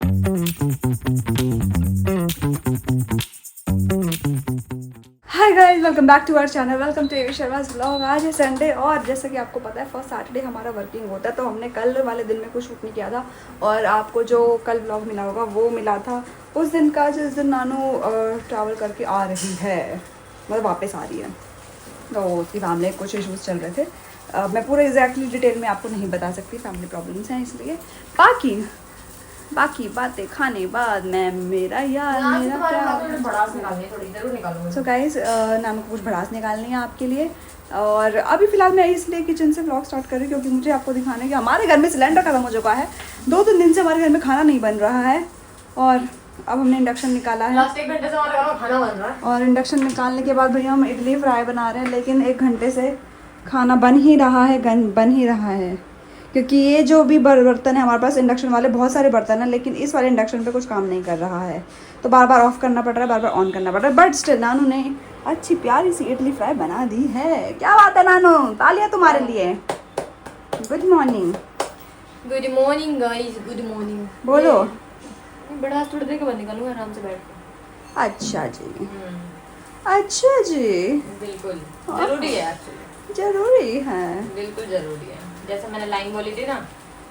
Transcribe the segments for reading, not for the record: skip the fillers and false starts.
Hi guys, welcome back to our channel. Welcome to Avi Sharma's vlog. आज है Sunday और जैसा कि आपको पता है फर्स्ट सैटरडे हमारा वर्किंग होता है, तो हमने कल वाले दिन में कुछ शूट नहीं किया था और आपको जो कल व्लॉग मिला होगा वो मिला था उस दिन का, जिस दिन नानू ट्रैवल करके आ रही है, मतलब वापस आ रही है। तो उसकी फैमिली में कुछ इशूज़ चल रहे थे। मैं पूरा एग्जैक्टली डिटेल में आपको नहीं बता सकती, फैमिली प्रॉब्लम्स हैं इसलिए। बाकी बातें खाने बाद में मेरा यार मेरा क्या। सो गाइस, नानू को कुछ भड़ास निकालनी है आपके लिए। और अभी फ़िलहाल मैं इसलिए किचन से व्लॉग स्टार्ट कर रही हूँ क्योंकि मुझे आपको दिखाना है कि हमारे घर में सिलेंडर खत्म हो चुका है। 2-3 दिन से हमारे घर में खाना नहीं बन रहा है और अब हमने इंडक्शन निकाला है। लास्ट 1 घंटे से हमारे घर में खाना बन रहा है और इंडक्शन निकालने के बाद भैया हम इडली फ्राई बना रहे हैं, लेकिन 1 घंटे से खाना बन ही रहा है क्योंकि ये जो भी बर्तन है हमारे पास इंडक्शन वाले, बहुत सारे बर्तन हैं, लेकिन इस वाले इंडक्शन पे कुछ काम नहीं कर रहा है, तो बार बार ऑफ करना पड़ रहा है, बार बार ऑन करना पड़ रहा है। बट स्टिल नानू ने अच्छी प्यारी सी इडली फ्राई बना दी है। क्या बात है नानू, तालियां तुम्हारे लिए। Good morning guys, good morning. बोलो। बड़ा थोड़ी देर के बाद निकलूंगा आराम से बैठ के। अच्छा जी, बिल्कुल जरूरी है एक्चुअली, जरूरी है, बिल्कुल जरूरी है। जैसे मैंने लाइन बोली थी ना,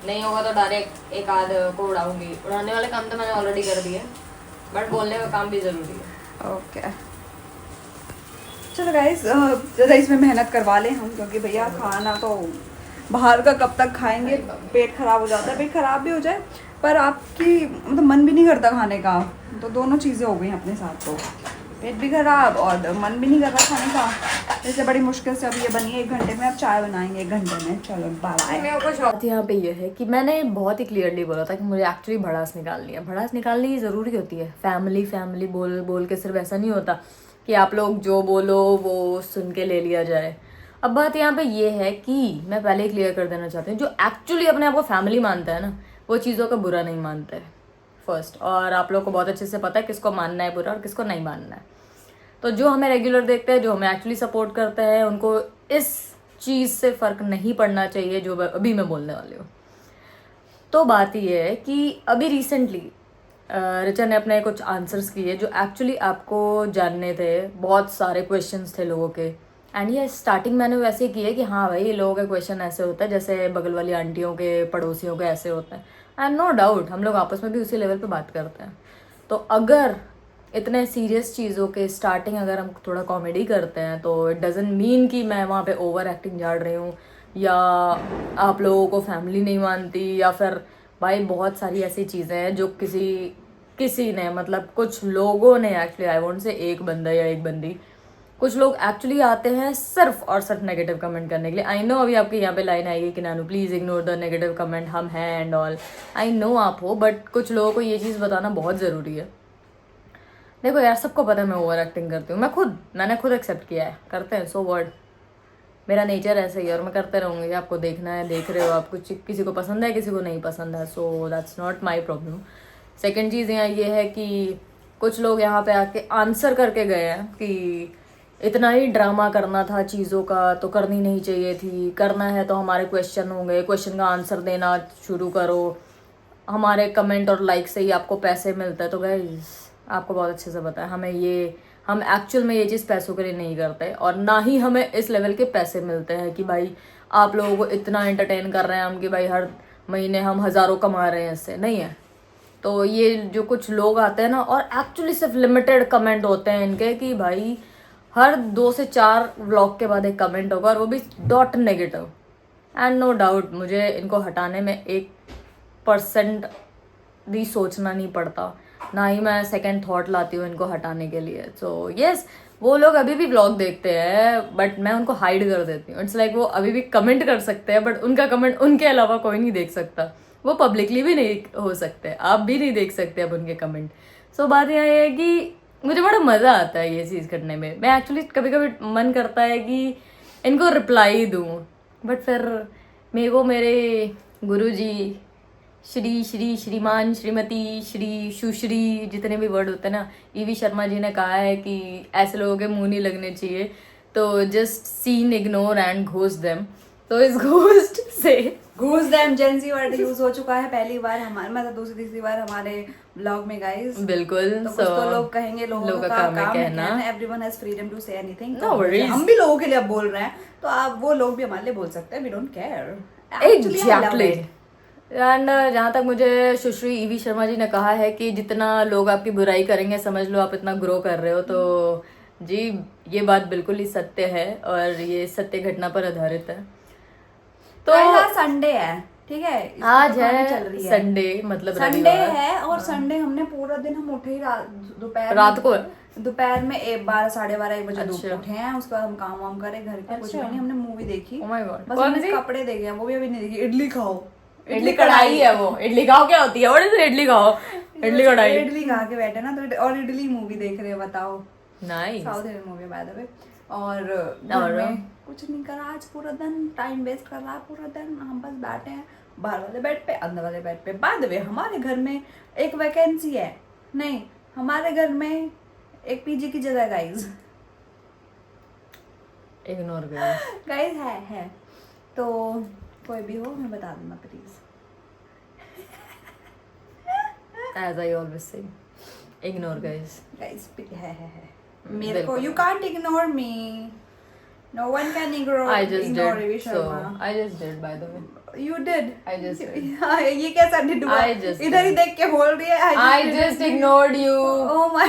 नहीं होगा तो डायरेक्ट एक आध को उड़ाऊंगी। उड़ाने वाले काम तो मैंने ऑलरेडी कर दिए, बट बोलने का काम भी जरूरी है। ओके चलो गाइस, ज़्यादा इसमें मेहनत करवा लें हम, क्योंकि भैया खाना तो बाहर का कब तक खाएंगे, पेट खराब हो जाता है। पेट खराब भी हो जाए पर आपकी मतलब मन भी नहीं करता खाने का, तो दोनों चीज़ें हो गई अपने साथ। तो पेट भी खराब और मन भी नहीं कर रहा खाने का, इसलिए बड़ी मुश्किल से अभी ये बनी है 1 घंटे में। अब चाय बनाएंगे 1 घंटे में। चलो बाय। बात यहाँ पे ये है कि मैंने बहुत ही क्लियरली बोला था कि मुझे एक्चुअली भड़ास निकालनी है। भड़ास निकालनी ज़रूरी होती है। फैमिली बोल बोल के सिर्फ ऐसा नहीं होता कि आप लोग जो बोलो वो सुन के ले लिया जाए। अब बात यहाँ पे ये है कि मैं पहले ही क्लियर कर देना चाहती हूँ, जो एक्चुअली अपने आप को फैमिली मानता है ना, वो चीज़ों का बुरा नहीं मानता है फर्स्ट। और आप लोग को बहुत अच्छे से पता है किसको मानना है बुरा और किसको नहीं मानना है। तो जो हमें रेगुलर देखते हैं, जो हमें एक्चुअली सपोर्ट करते हैं, उनको इस चीज़ से फ़र्क नहीं पड़ना चाहिए जो अभी मैं बोलने वाली हूँ। तो बात ये है कि अभी रिसेंटली रिचा ने अपने कुछ आंसर्स किए जो एक्चुअली आपको जानने थे। बहुत सारे क्वेश्चंस थे लोगों के, एंड ये स्टार्टिंग मैंने वैसे ही किया कि हाँ भाई, लोगों के क्वेश्चन ऐसे होते हैं जैसे बगल वाली आंटियों के, पड़ोसियों के ऐसे होते हैं। एंड नो डाउट हम लोग आपस में भी उसी लेवल पे बात करते हैं। तो अगर इतने सीरियस चीज़ों के स्टार्टिंग अगर हम थोड़ा कॉमेडी करते हैं, तो इट डजेंट मीन कि मैं वहाँ पे ओवर एक्टिंग झाड़ रही हूँ या आप लोगों को फैमिली नहीं मानती, या फिर भाई बहुत सारी ऐसी चीज़ें हैं जो किसी ने, मतलब कुछ लोगों ने एक्चुअली, आई वोंट से एक बंदा या एक बंदी, कुछ लोग एक्चुअली आते हैं सिर्फ और सिर्फ नेगेटिव कमेंट करने के लिए। आई नो अभी आपके यहाँ पे लाइन आएगी कि Nanu please ignore the negative comment, हम हैं एंड ऑल। आई नो आप हो, बट कुछ लोगों को ये चीज़ बताना बहुत ज़रूरी है। देखो यार, सबको पता है मैं ओवर एक्टिंग करती हूँ। मैंने खुद एक्सेप्ट किया है, करते हैं, सो वर्ड, मेरा नेचर ऐसा ही है और मैं करते रहूँगी। आपको देखना है, देख रहे हो आप, कुछ किसी को पसंद है, किसी को नहीं पसंद है, so that's not my problem. Second चीज़ यहाँ ये है कि कुछ लोग यहाँ पे आके आंसर करके गए हैं कि इतना ही ड्रामा करना था चीज़ों का तो करनी नहीं चाहिए थी, करना है तो हमारे क्वेश्चन होंगे, क्वेश्चन का आंसर देना शुरू करो, हमारे कमेंट और लाइक से ही आपको पैसे मिलते हैं। तो गाइस, आपको बहुत अच्छे से पता है हम एक्चुअल में ये चीज़ पैसों के लिए नहीं करते, और ना ही हमें इस लेवल के पैसे मिलते हैं कि भाई आप लोगों को इतना एंटरटेन कर रहे हैं हम कि भाई हर महीने हम हज़ारों कमा रहे हैं, इससे नहीं है। तो ये जो कुछ लोग आते हैं ना, और एक्चुअली सिर्फ लिमिटेड कमेंट होते हैं इनके कि भाई हर 2 से 4 व्लॉग के बाद एक कमेंट होगा और वो भी dot negative. And no doubt मुझे इनको हटाने में 1% भी सोचना नहीं पड़ता, ना ही मैं सेकंड थॉट लाती हूँ इनको हटाने के लिए। सो यस, वो लोग अभी भी व्लॉग देखते हैं बट मैं उनको हाइड कर देती हूँ। इट्स लाइक वो अभी भी कमेंट कर सकते हैं बट उनका कमेंट उनके अलावा कोई नहीं देख सकता। वो पब्लिकली भी नहीं हो सकते, आप भी नहीं देख सकते अब उनके कमेंट। सो बात यहाँ ये है कि मुझे बड़ा मज़ा आता है ये चीज़ करने में। मैं एक्चुअली कभी कभी मन करता है कि इनको रिप्लाई दूँ, बट फिर मेरे को मेरे गुरुजी श्रीमान, श्रीमती, सुश्री, जितने भी वर्ड होते हैं ना, ईवी शर्मा जी ने कहा है कि ऐसे लोगों के मुंह नहीं लगने चाहिए, तो just seen, ignore and ghost them. तो इस घोस्ट से घूस दैम जेंजी वर्ड यूज हो चुका है पहली बार हमारे, मतलब दूसरी तीसरी बार हमारे ब्लॉग में गाइस। बिल्कुल। तो कुछ तो लोग कहेंगे, लोगों का काम है कहना। Everyone has freedom to say anything. No worries. हम भी लोगों के लिए अब बोल रहे हैं, तो आप वो लोग भी हमारे लिए बोल सकते हैं, we don't care. Exactly. And जहाँ तक मुझे सुश्री ईवी शर्मा जी ने कहा है कि जितना लोग आपकी बुराई करेंगे समझ लो आप इतना ग्रो कर रहे हो, तो जी ये बात बिल्कुल ही सत्य है और ये सत्य घटना पर आधारित है। तो संडे है, ठीक है, आज है संडे, मतलब संडे है। और संडे हमने पूरा दिन हम उठे ही रात को दोपहर में 12 साढ़े 12 1 बजे उठे हैं। उसके बाद हम काम वाम करे घर के, कुछ भी नहीं, हमने मूवी देखी। Oh my God. बस हमने कपड़े देखे हैं, वो भी अभी नहीं देखी। इडली खाओ, इडली कढ़ाई है वो। इडली खाओ क्या होती है? और इडली खाओ, इडली कढ़ाई। इडली खा के बैठे ना, तो और इडली मूवी देख रहे हैं, बताओ। Nice. South Indian movie by the way. और घर में कुछ नहीं करा आज, पूरा दिन टाइम वेस्ट कर रहा है। पूरा दिन हम बस बैठे हैं बाहर वाले बेड पे, अंदर वाले बेड पे। बाय द वे हमारे घर में एक वैकेंसी है, नहीं हमारे घर में एक पीजी की जगह गाइज, इग्नोर गाइज है। तो कोई भी हो मैं बता दूंगा please. As I always say, ignore guys. Guys है मेरे को, you can't ignore me, no one can ignore I just ignore did. Ivy So Sharma. I just did, by the way. You did. I just did. ये कैसा did हुआ? I just इधर ही देख के बोल रही है I just ignored you. Oh my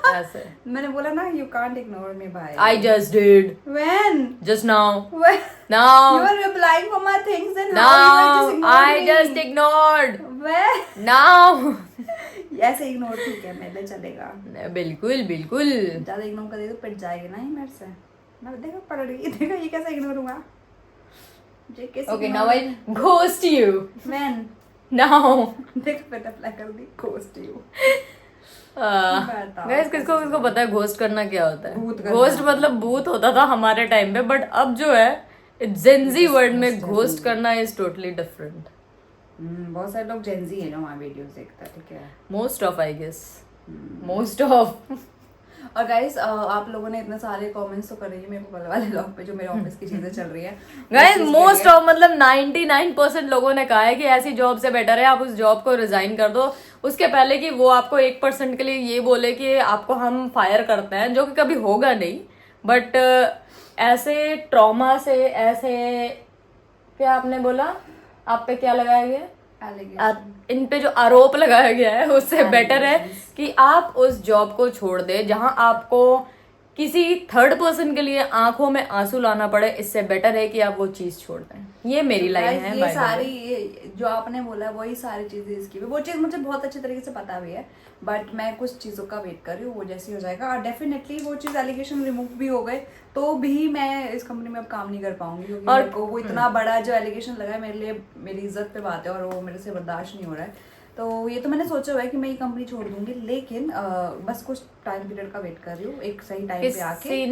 ऐसे मैंने बोला ना you can't ignore me भाई। I just did. When? Just now. When? Now. You are replying for my things and how you are just Now. I ignoring just me? ignored. When? Now. ऐसे ignore ठीक है, मेरे चलेगा। बिल्कुल बिल्कुल। ज्यादा ignore कर दे तो पिट जाएगी ना ये मेरे से। मैं देखा पड़ रही, देखा ये कैसे इग्नोर हुआ। Okay, now I ghost you. When? Now. देख फिर अप्लाई कर दी, ghost you। गाइस किसको किसको पता है घोस्ट करना क्या होता भूत है? करना। घोस्ट मतलब भूत होता था हमारे टाइम पे, बट अब जो है जेंजी वर्ड में घोस्ट करना इज टोटली डिफरेंट। बहुत सारे लोग जेंजी है जो हमारे वीडियोस देखता है, ठीक है। Most of I guess, most of. और गाइस आप लोगों ने इतने सारे कमेंट्स तो करे मेरे को कल वाले ब्लॉग पे जो मेरे ऑफिस की चीजें चल रही है। गाइस मोस्ट ऑफ मतलब 99% लोगों ने कहा है कि ऐसी जॉब से बेटर है आप उस जॉब को रिजाइन कर दो, उसके पहले कि वो आपको 1% के लिए ये बोले कि आपको हम फायर करते हैं, जो कि कभी होगा नहीं। बट ऐसे ट्रॉमा से, ऐसे क्या आपने बोला, आप पे क्या लगाया गया, इन पे जो आरोप लगाया गया है, उससे बेटर है कि आप उस जॉब को छोड़ दे जहां आपको किसी थर्ड पर्सन के लिए आंखों में आंसू लाना पड़े। इससे बेटर है कि आप वो चीज छोड़ दें। ये मेरी लाइन है। ये सारी जो आपने बोला वही सारी चीजें इसकी भी, वो चीज मुझे बहुत अच्छे तरीके से पता भी है, बट मैं कुछ चीजों का वेट कर रही हूँ, वो जैसी हो जाएगा। और डेफिनेटली वो चीज एलिगेशन रिमूव भी हो गए तो भी मैं इस कंपनी में अब काम नहीं कर पाऊंगी, क्योंकि मेरे को वो इतना बड़ा जो एलिगेशन लगा है मेरे लिए, मेरी इज्जत पे बात है और वो मेरे से बर्दाश्त नहीं हो रहा है। तो ये तो मैंने सोचा हुआ है कि मैं ये कंपनी छोड़ दूंगी, लेकिन बस कुछ टाइम पीरियड का वेट कर रही हूँ, एक सही टाइम पे आके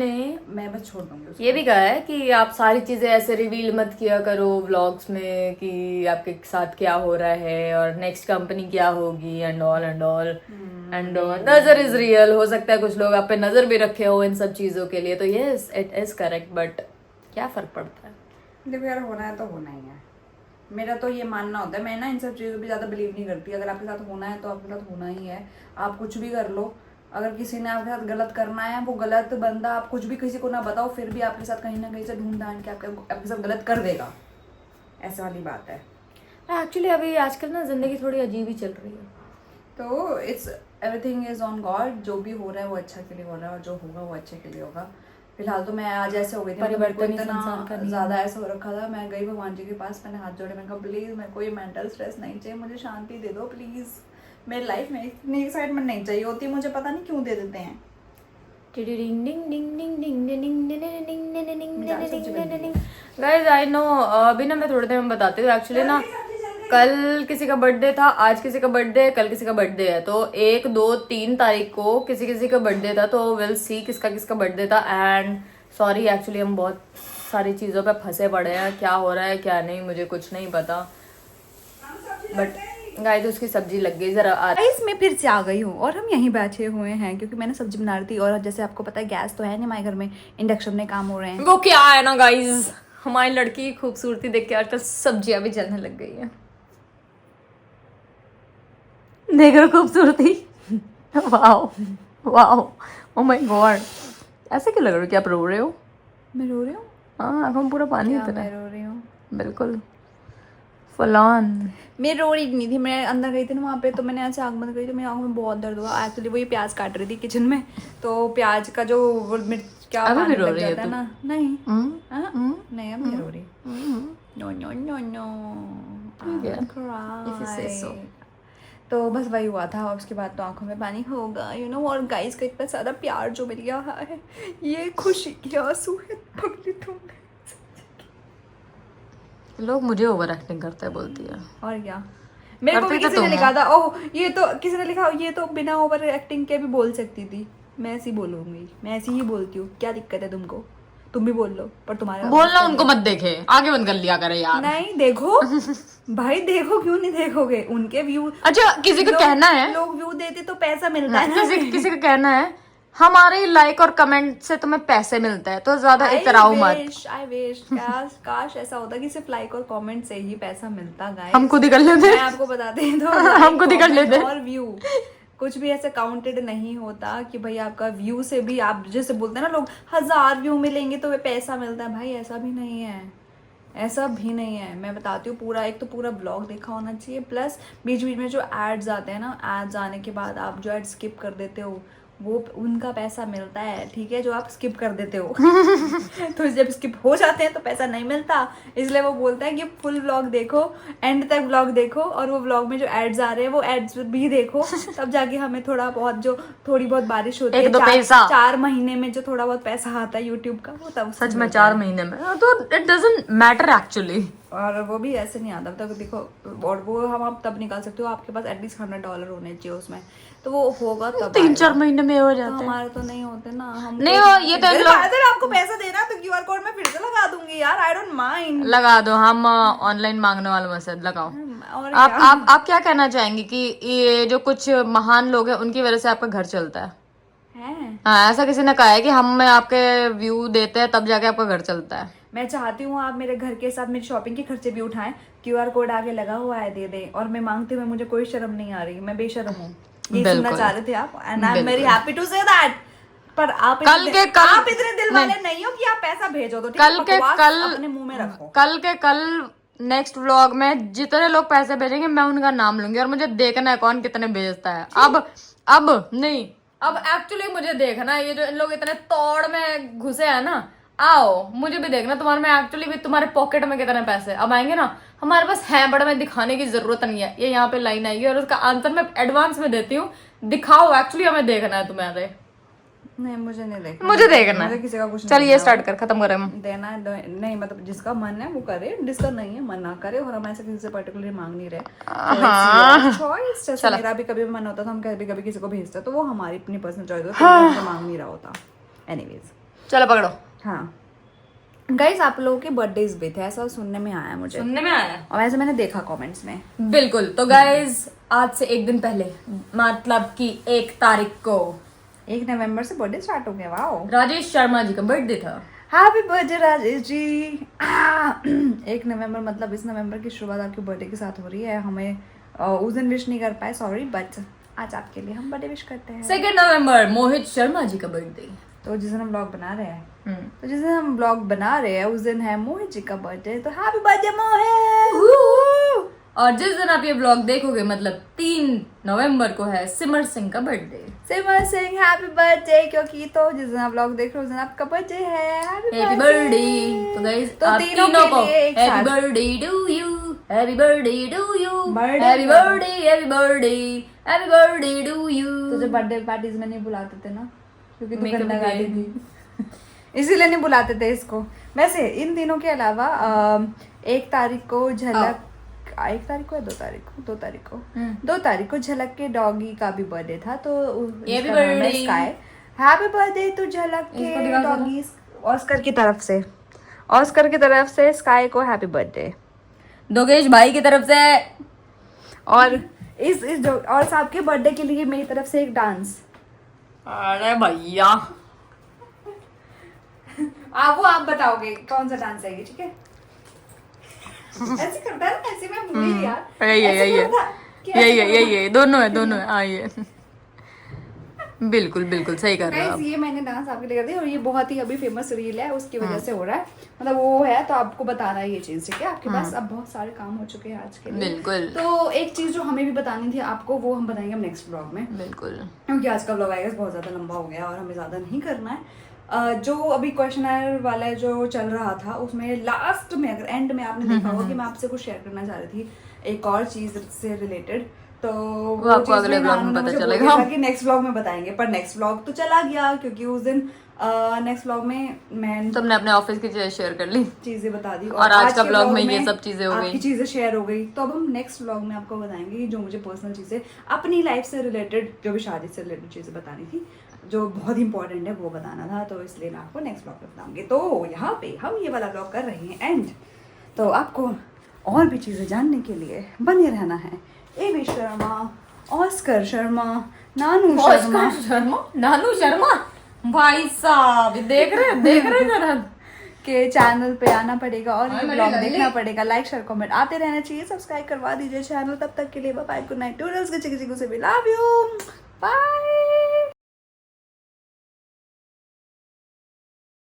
मैं बस छोड़ दूंगी उसको। ये भी कहा है कि आप सारी चीजें ऐसे रिवील मत किया करो व्लॉग्स में कि आपके साथ क्या हो रहा है और नेक्स्ट कंपनी क्या होगी and all and all and नजर इज रियल। हो सकता है कुछ लोग आप पे नजर भी रखे हो इन सब चीजों के लिए, तो yes it is correct, but क्या फर्क पड़ता है। देखो यार, होना है तो होना ही है, मेरा तो ये मानना होता है। मैं ना इन सब चीज़ों पे ज़्यादा बिलीव नहीं करती। अगर आपके साथ होना है तो आपके साथ होना ही है, आप कुछ भी कर लो। अगर किसी ने आपके साथ गलत करना है, वो गलत बंदा, आप कुछ भी किसी को ना बताओ फिर भी आपके साथ कहीं ना कहीं से ढूंढ ढांड के आपके साथ गलत कर देगा, ऐसा वाली बात है। एक्चुअली अभी आजकल ना जिंदगी थोड़ी अजीब ही चल रही है, तो it's everything is on God. जो भी हो रहा है वो अच्छा के लिए हो रहा है और जो होगा वो अच्छे के लिए होगा। फिलहाल तो मैं आज ऐसे हो गई थी, परिवर्तन इतना ज्यादा ऐसा हो रखा था। मैं गई भगवान जी के पास, मैंने हाथ जोड़े, मैंने कहा प्लीज मेरे को ये मेंटल स्ट्रेस नहीं चाहिए, मुझे शांति दे दो प्लीज। मेरी लाइफ में इतनी एक्साइटमेंट नहीं चाहिए होती, मुझे पता नहीं क्यों दे देते हैं। गाइस आई नो, अभी ना मैं थोड़ी देर में बताती हूँ। एक्चुअली ना कल किसी का बर्थडे था, आज किसी का बर्थडे है, कल किसी का बर्थडे है, तो 1, 2, 3 तारीख को किसी किसी का बर्थडे था, तो विल सी किसका किसका बर्थडे था। एंड सॉरी एक्चुअली हम बहुत सारी चीज़ों पे फंसे पड़े हैं, क्या हो रहा है क्या नहीं मुझे कुछ नहीं पता, बट गाइस उसकी सब्जी लग गई जरा। गाइस मैं फिर से आ गई हूँ और हम यहीं बैठे हुए हैं क्योंकि मैंने सब्जी बना रही थी। और जैसे आपको पता है गैस तो है नहीं हमारे घर में, इंडक्शन में काम हो रहे हैं। वो क्या है ना गाइस, हमारी लड़की की खूबसूरती देख के आजकल सब्जियां भी जलने लग गई है। देख रहे हो खूबसूरती? Wow wow, oh my God. ऐसे क्यों लग रहा है कि आप रो रहे हो? मैं रो रही हूँ? हाँ, आंखों में पूरा पानी क्या उतरा मैं है। रो रही हूँ? बिल्कुल फुल ऑन। मैं रो रही नहीं थी, मैं अंदर गई थी ना वहाँ पे, तो मैंने ऐसे आँख बंद करी तो मेरी आँखों में बहुत दर्द हुआ। एक्चुअली वो ये प्याज काट रही थी किचन में, तो प्याज का जो वो मिर्च क्या अभी भी पानी रो लग रही है जाता है तू? ना। नहीं हम्म, नहीं, अब नहीं रो रही। नो नो नो नो, ठीक है, if you say so. तो बस वही हुआ था, और उसके बाद तो आंखों में पानी होगा, यू नो। और गाइस का इतना सारा प्यार जो मिल गया है, ये खुशी के आंसू है पगली तुम। लोग मुझे ओवर एक्टिंग करते हैं बोलती है। और क्या, मेरे को भी करते तो किसी ने तुम लिखा था, ओह ये तो किसी ने लिखा, ये तो बिना ओवर एक्टिंग के भी बोल सकती थी। मैं ऐसी बोलूंगी, मैं ऐसी ही बोलती हूँ, क्या दिक्कत है तुमको? तुम भी बोल लो, पर तुम्हारा बोलना उनको मत देखे, आगे बंद कर लिया करे यार। नहीं देखो भाई, देखो क्यों नहीं देखोगे? उनके व्यू, अच्छा, किसी को कहना है, लोग व्यू देते तो पैसा मिलता है ना। किसी को कहना है हमारे लाइक और कमेंट से तुम्हें पैसे मिलते हैं, तो ज्यादा इतराओ मत। आई विश काश ऐसा होता कि सिर्फ लाइक और कमेंट से ही पैसा मिलता। गाइस हम खुद ही कर लेते। मैं आपको बताते हैं तो हम खुद ही कर comment लेते। और व्यू कुछ भी ऐसे काउंटेड नहीं होता कि भाई आपका व्यू से भी, आप जैसे बोलते हैं ना लोग 1000 व्यू मिलेंगे तो वे पैसा मिलता है। भाई ऐसा भी नहीं है, ऐसा भी नहीं है। मैं बताती हूँ, पूरा एक तो पूरा ब्लॉग देखा होना चाहिए, प्लस बीच बीच में जो एड्स आते हैं ना, एड्स आने के बाद आप जो एड स्किप कर देते हो, वो उनका पैसा मिलता है, ठीक है, जो आप स्किप कर देते हो। तो जब स्किप हो जाते हैं तो पैसा नहीं मिलता, इसलिए वो बोलता है कि फुल व्लॉग देखो, एंड तक व्लॉग देखो, और वो व्लॉग में जो एड्स आ रहे हैं वो एड्स भी देखो, तब जाके हमें थोड़ा बहुत, जो थोड़ी बहुत बारिश होती है, 4 महीने में जो थोड़ा बहुत पैसा आता है यूट्यूब का, वो तब सच में 4 महीने में, तो इट डजंट मैटर एक्चुअली। और वो भी ऐसे नहीं आता तब, देखो, और वो हम आप तब निकाल सकते हो, आपके पास एटलीस्ट $100 होने चाहिए उसमें, तो वो होगा तब। 3-4 महीने में हो तो जाते हैं। हमारे तो नहीं होते ना, हम नहीं हो, ये तो इन लोग अगर आपको पैसा देना तो QR कोड में फिर से लगा दूंगी यार, आई डोंट माइंड। लगा दो, हम ऑनलाइन मांगने वालों में से लगाओ। और आप क्या कहना चाहेंगी कि ये जो कुछ महान लोग हैं उनकी वजह से आपका घर चलता है? हाँ, ऐसा किसी ने कहा है कि हम आपके व्यू देते हैं तब जाके आपका घर चलता है। मैं चाहती हूँ आप मेरे घर के साथ मेरी शॉपिंग के खर्चे भी उठाएं, QR कोड आगे लगा हुआ है, दे दे, और मैं मांगते हुए मुझे कोई शर्म नहीं आ रही, मैं बेशर्म हूँ। ये सुनना चाह रहे थे आप, and I am very happy to say that. पर आप आप इतने दिल वाले नहीं हो कि आप पैसा भेजो तो, अपने मुंह में रखो। कल नेक्स्ट व्लॉग में जितने लोग पैसे भेजेंगे मैं उनका नाम लूंगी, और मुझे देखना है कौन कितने भेजता है। अब नहीं, अब एक्चुअली मुझे देखना है, ये जो इन लोग इतने तोड़ में घुसे हैं ना, आओ मुझे भी देखना तुम्हारे में एक्चुअली भी तुम्हारे पॉकेट में कितने पैसे अब आएंगे ना। हमारे पास है, बड़ा में दिखाने की जरूरत नहीं है। ये यहाँ पे लाइन आएगी और उसका आंसर मैं एडवांस में देती हूँ, दिखाओ, एक्चुअली हमें देखना है तुम्हारे। नहीं मुझे नहीं देखना, मुझे देखना है, किसी का कुछ नहीं। चलिए स्टार्ट कर, खत्म करें। देना नहीं, मतलब जिसका मन है वो करे, जिसका नहीं है मन ना करे, और हम ऐसे किसी से पर्टिकुलरली मांग नहीं रहे। चॉइस जैसे मेरा भी कभी मन होता था, हम कभी कभी किसी को भेजते, तो वो हमारी अपनी पर्सनल चॉइस होती है, मांग नहीं रहा होता। एनीवेज चलो पकड़ो। हाँ गाइस, आप लोगों के बर्थडेज भी थे, ऐसा सुनने में आया मुझे, और वैसे मैंने देखा कमेंट्स में। बिल्कुल, तो गाइस आज से 1 दिन पहले, मतलब कि 1 तारीख को, 1 नवंबर से बर्थडे स्टार्ट हो गया। वाओ, राजेश शर्मा जी का बर्थडे था। Happy birthday Rajesh ji. 1 नवंबर, मतलब इस नवंबर की शुरुआत आपके बर्थडे के साथ हो रही है। हमें उस दिन विश नहीं कर पाए, सॉरी, बट आज आपके लिए हम बर्थडे विश करते हैं। 2 नवंबर मोहित शर्मा जी का बर्थडे। तो जिस दिन हम ब्लॉग बना रहे हैं, उस दिन है मोहित जी का बर्थडे, तो हैप्पी बर्थडे मोहित। और जिस दिन आप ये ब्लॉग देखोगे, मतलब 3 नवंबर को है सिमर सिंह का बर्थडे। सिमर सिंह हैप्पी बर्थडे, क्योंकि तो जिस दिन आप ब्लॉग देख रहे हो उस दिन आपका बर्थडे है। Happy birthday. तो गाइस तो आप तीनों को happy birthday to you, happy birthday to you, happy birthday, happy birthday, happy birthday to you. तो जब बर्थडे पार्टीज में नहीं बुलाते थे ना, क्योंकि तू गंदा गाली थी, इसीलिए नहीं बुलाते थे इसको। वैसे इन दिनों के अलावा 1 तारीख को झलक, 1 तारीख को या 2 तारीख को, 2 तारीख को झलक के डॉगी का भी बर्थडे था, तो हैप्पी बर्थडे टू झलक के डॉगी। ऑस्कर की तरफ से स्काई को हैप्पी बर्थडे, दोगेश भाई की तरफ से, और इस जो और सबके बर्थडे के लिए मेरी तरफ से एक डांस। अरे भैया वो आप बताओगे कौन सा डांस है ये, ठीक है? ऐसे करता है ना, ऐसे मैं भूली यार। यही दोनों है हाँ ये बिल्कुल बिल्कुल सही कर रहे हो गाइस आप। ये मैंने डांस आपके लिए कर दिया और ये बहुत ही अभी फेमस रील है, उसकी वजह से हो रहा है, मतलब वो है तो आपको बताना है ये चीज, ठीक है? आपके पास अब बहुत सारे काम हो चुके हैं आज के लिए। बिल्कुल। तो एक चीज जो हमें भी बतानी थी आपको, वो हम बताएंगे हम नेक्स्ट ब्लॉग में, बिल्कुल क्योंकि आज का ब्लॉग आएगा बहुत ज्यादा लंबा हो गया और हमें ज्यादा नहीं करना है। जो अभी क्वेश्चनर वाला जो चल रहा था उसमें लास्ट में, अगर एंड में आपने देखा होगा कि मैं आपसे कुछ शेयर करना चाह रही थी एक और चीज से रिलेटेड, तो वो आपको चीज़ अगले में ब्लॉग नानू में ने पता मुझे बोल चलेगा। दिया था कि नेक्स्ट ब्लॉग में बताएंगे, पर नेक्स्ट ब्लॉग तो चला गया क्योंकि उस दिन नेक्स्ट ब्लॉग में मैं तुमने अपने ऑफिस की चीजें शेयर कर ली चीजें बता दी और आज का के ब्लॉग में ये सब चीजें हो आपकी गई। चीजें शेयर हो गई। तो अब हम नेक्स्ट ब्लॉग में आपको बताएंगे कि जो मुझे पर्सनल चीजें अपनी लाइफ से रिलेटेड, जो भी शादी से रिलेटेड चीजें बतानी थी, जो बहुत इंपॉर्टेंट है वो बताना था, तो इसलिए मैं आपको नेक्स्ट ब्लॉग में बताऊंगी। तो यहाँ पे हम ये वाला ब्लॉग कर रहे हैं एंड, तो आपको और भी चीजें जानने के लिए बने रहना है। एवी शर्मा, ऑस्कर शर्मा, नानू शर्मा नानू शर्मा भाई साहब देख रहे जरा के चैनल पे आना पड़ेगा और ये मेरी ब्लॉग लल्ली। देखना पड़ेगा। लाइक शेयर कमेंट आते रहना चाहिए, सब्सक्राइब करवा दीजिए चैनल। तब तक के लिए bye bye, good night, toodles के चिकू से भी लव यू, बाय।